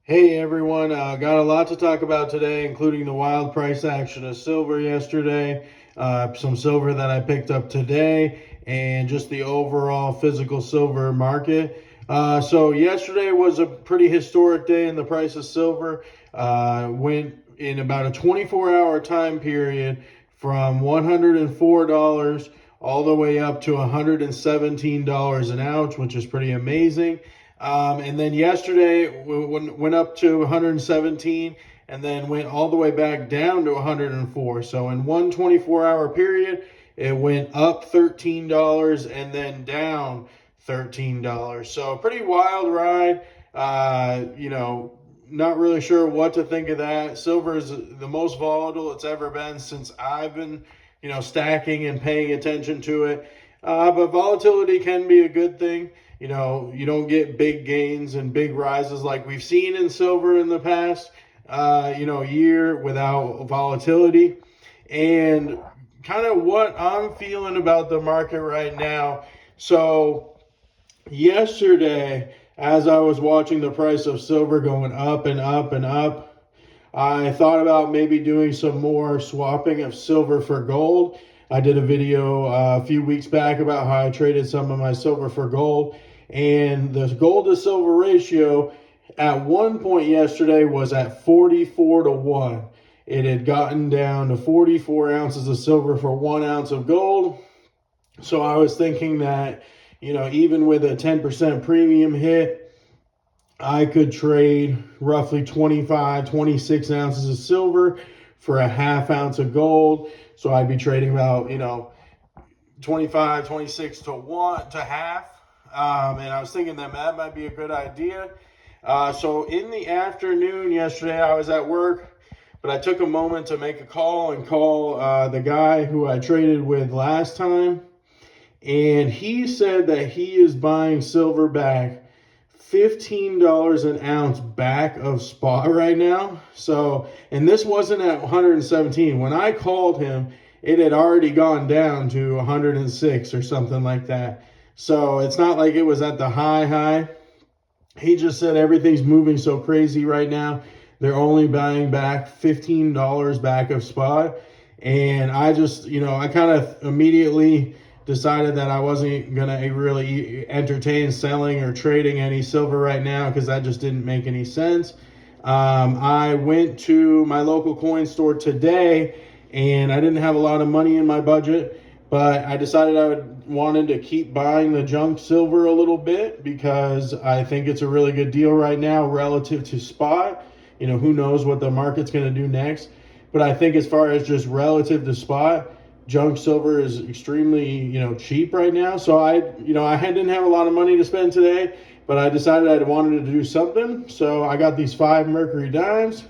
Hey everyone, got a lot to talk about today, including the wild price action of silver yesterday, some silver that I picked up today, and just the overall physical silver market. So yesterday was a pretty historic day in the price of silver. Went in about a 24-hour time period from $104 all the way up to $117 an ounce, which is pretty amazing. And then yesterday went up to 117 and then went all the way back down to 104. So in one 24-hour period, it went up $13 and then down $13. So pretty wild ride. Not really sure what to think of that. Silver is the most volatile it's ever been since I've been, stacking and paying attention to it. But volatility can be a good thing. You don't get big gains and big rises like we've seen in silver in the past, year without volatility. And kind of what I'm feeling about the market right now. So yesterday, as I was watching the price of silver going up and up and up, I thought about maybe doing some more swapping of silver for gold. I did a video a few weeks back about how I traded some of my silver for gold. And the gold to silver ratio at one point yesterday was at 44 to 1. It had gotten down to 44 ounces of silver for 1 ounce of gold. So I was thinking that, even with a 10% premium hit, I could trade roughly 25, 26 ounces of silver for a half ounce of gold. So I'd be trading about, 25, 26 to 1 to half. And I was thinking that might be a good idea. So in the afternoon yesterday, I was at work, but I took a moment to make a call and call the guy who I traded with last time. And he said that he is buying silver back $15 an ounce back of spot right now. So, and this wasn't at 117. When I called him, it had already gone down to 106 or something like that. So it's not like it was at the high. He just said everything's moving so crazy right now. They're only buying back $15 back of spot. And I just, I kind of immediately decided that I wasn't going to really entertain selling or trading any silver right now because that just didn't make any sense. I went to my local coin store today and I didn't have a lot of money in my budget, but I decided I wanted to keep buying the junk silver a little bit because I think it's a really good deal right now relative to spot. Who knows what the market's going to do next. But I think as far as just relative to spot, junk silver is extremely, cheap right now. So I didn't have a lot of money to spend today, but I decided I wanted to do something. So I got these 5 mercury dimes.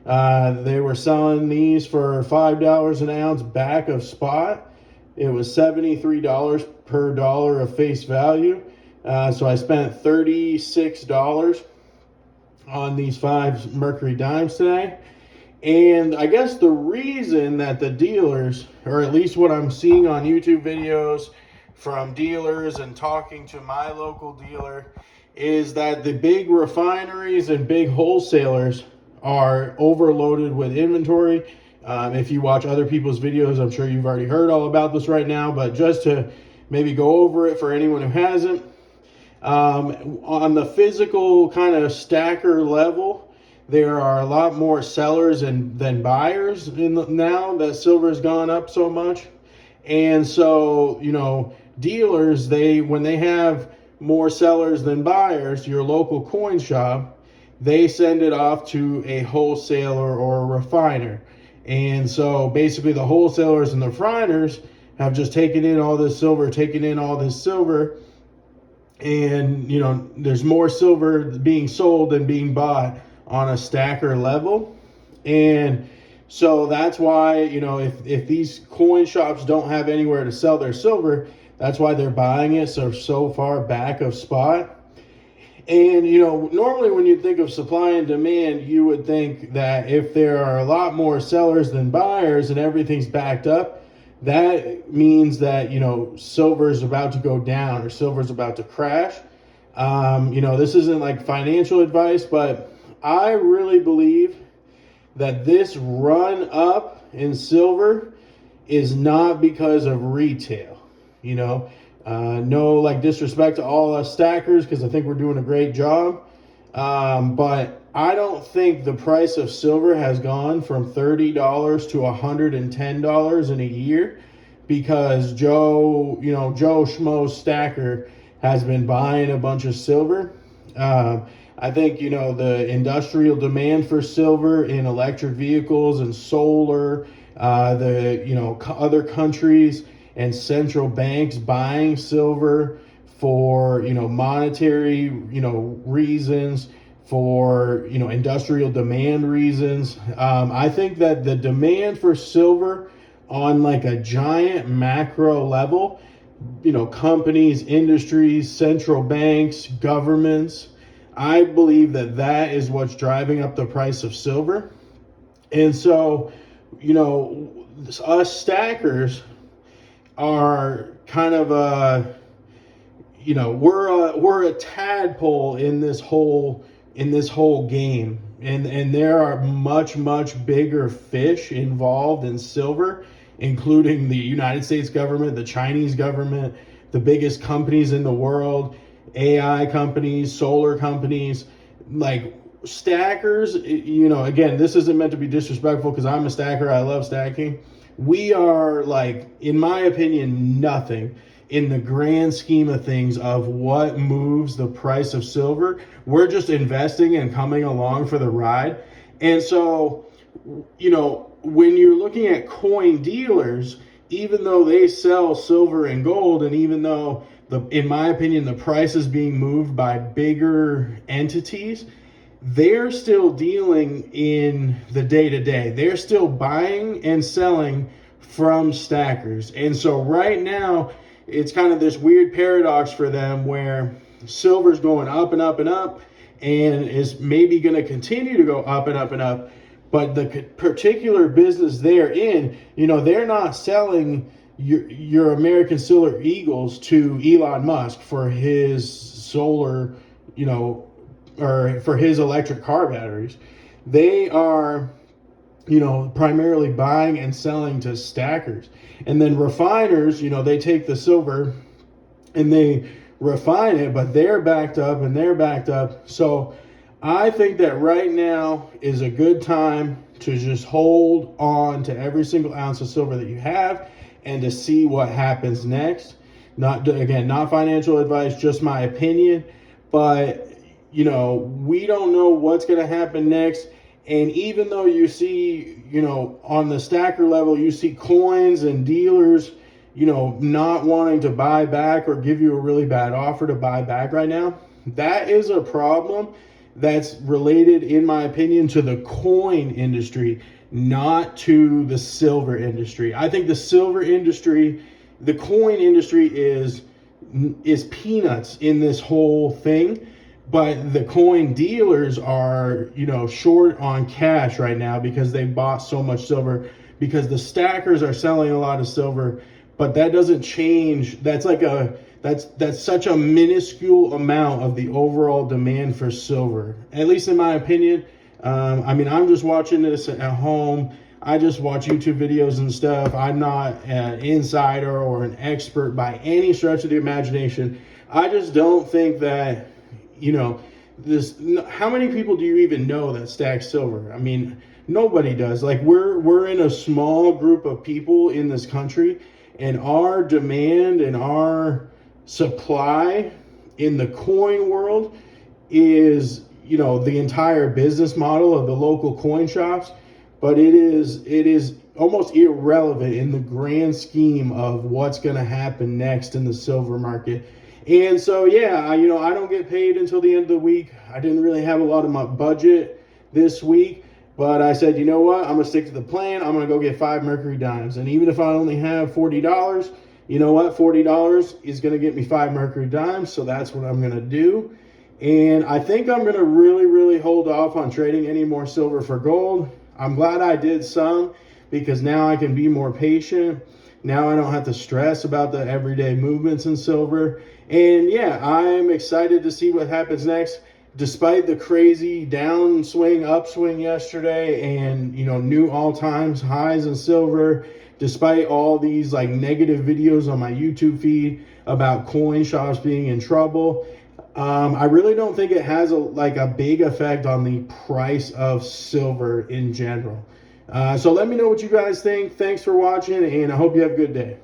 They were selling these for $5 an ounce back of spot. It was $73 per dollar of face value. So I spent $36 on these 5 mercury dimes today. And I guess the reason that the dealers, or at least what I'm seeing on YouTube videos from dealers and talking to my local dealer, is that the big refineries and big wholesalers are overloaded with inventory. If you watch other people's videos, I'm sure you've already heard all about this right now, but just to maybe go over it for anyone who hasn't, on the physical kind of stacker level, there are a lot more sellers than buyers now that silver's gone up so much. And so, dealers, when they have more sellers than buyers, your local coin shop, they send it off to a wholesaler or a refiner. And so basically the wholesalers and the refiners have just taken in all this silver, and, there's more silver being sold than being bought on a stacker level. And so that's why, if these coin shops don't have anywhere to sell their silver, that's why they're buying it so far back of spot. And, normally when you think of supply and demand, you would think that if there are a lot more sellers than buyers and everything's backed up, that means that, silver is about to go down or silver is about to crash. This isn't like financial advice, but I really believe that this run up in silver is not because of retail. You know, no like disrespect to all us stackers because I think we're doing a great job. But I don't think the price of silver has gone from $30 to $110 in a year because Joe Schmo Stacker has been buying a bunch of silver. I think, the industrial demand for silver in electric vehicles and solar, other countries and central banks buying silver for, monetary, reasons, for, industrial demand reasons. I think that the demand for silver on like a giant macro level, companies, industries, central banks, governments, I believe that that is what's driving up the price of silver. And so, us stackers are kind of we're a tadpole in this whole game, and there are much bigger fish involved in silver, including the United States government, the Chinese government, the biggest companies in the world, AI companies, solar companies, like stackers. Again, this isn't meant to be disrespectful because I'm a stacker. I love stacking. We are, like, in my opinion, nothing in the grand scheme of things of what moves the price of silver. We're just investing and coming along for the ride. And so, when you're looking at coin dealers, even though they sell silver and gold, and even though, in my opinion, the price is being moved by bigger entities, they're still dealing in the day-to-day. They're still buying and selling from stackers. And so right now, it's kind of this weird paradox for them where silver's going up and up and up and is maybe going to continue to go up and up and up. But the particular business they're in, they're not selling your American Silver Eagles to Elon Musk for his solar, or for his electric car batteries. They are, primarily buying and selling to stackers. And then refiners, they take the silver and they refine it, but they're backed up and they're backed up. So I think that right now is a good time to just hold on to every single ounce of silver that you have and to see what happens next. Not financial advice, just my opinion. But, we don't know what's going to happen next. And even though you see, on the stacker level, you see coins and dealers, not wanting to buy back or give you a really bad offer to buy back right now, that is a problem that's related, in my opinion, to the coin industry, not to the silver industry. I think the coin industry is peanuts in this whole thing. But the coin dealers are, short on cash right now because they bought so much silver, because the stackers are selling a lot of silver. But that doesn't change. That's such a minuscule amount of the overall demand for silver, at least in my opinion. I'm just watching this at home. I just watch YouTube videos and stuff. I'm not an insider or an expert by any stretch of the imagination. I just don't think that, how many people do you even know that stack silver? I mean, nobody does. Like, we're in a small group of people in this country, and our demand and our supply in the coin world is, the entire business model of the local coin shops. But it is almost irrelevant in the grand scheme of what's going to happen next in the silver market. And so, I don't get paid until the end of the week. I didn't really have a lot of my budget this week, but I said, you know what? I'm going to stick to the plan. I'm going to go get 5 Mercury dimes. And even if I only have $40, you know what? $40 is going to get me 5 Mercury dimes. So that's what I'm going to do. And I think I'm going to really, really hold off on trading any more silver for gold. I'm glad I did some, because now I can be more patient. Now I don't have to stress about the everyday movements in silver. And I'm excited to see what happens next. despite the crazy downswing, upswing yesterday, and new all-time highs in silver, despite all these like negative videos on my YouTube feed about coin shops being in trouble, I really don't think it has a big effect on the price of silver in general. So let me know what you guys think. Thanks for watching, and I hope you have a good day.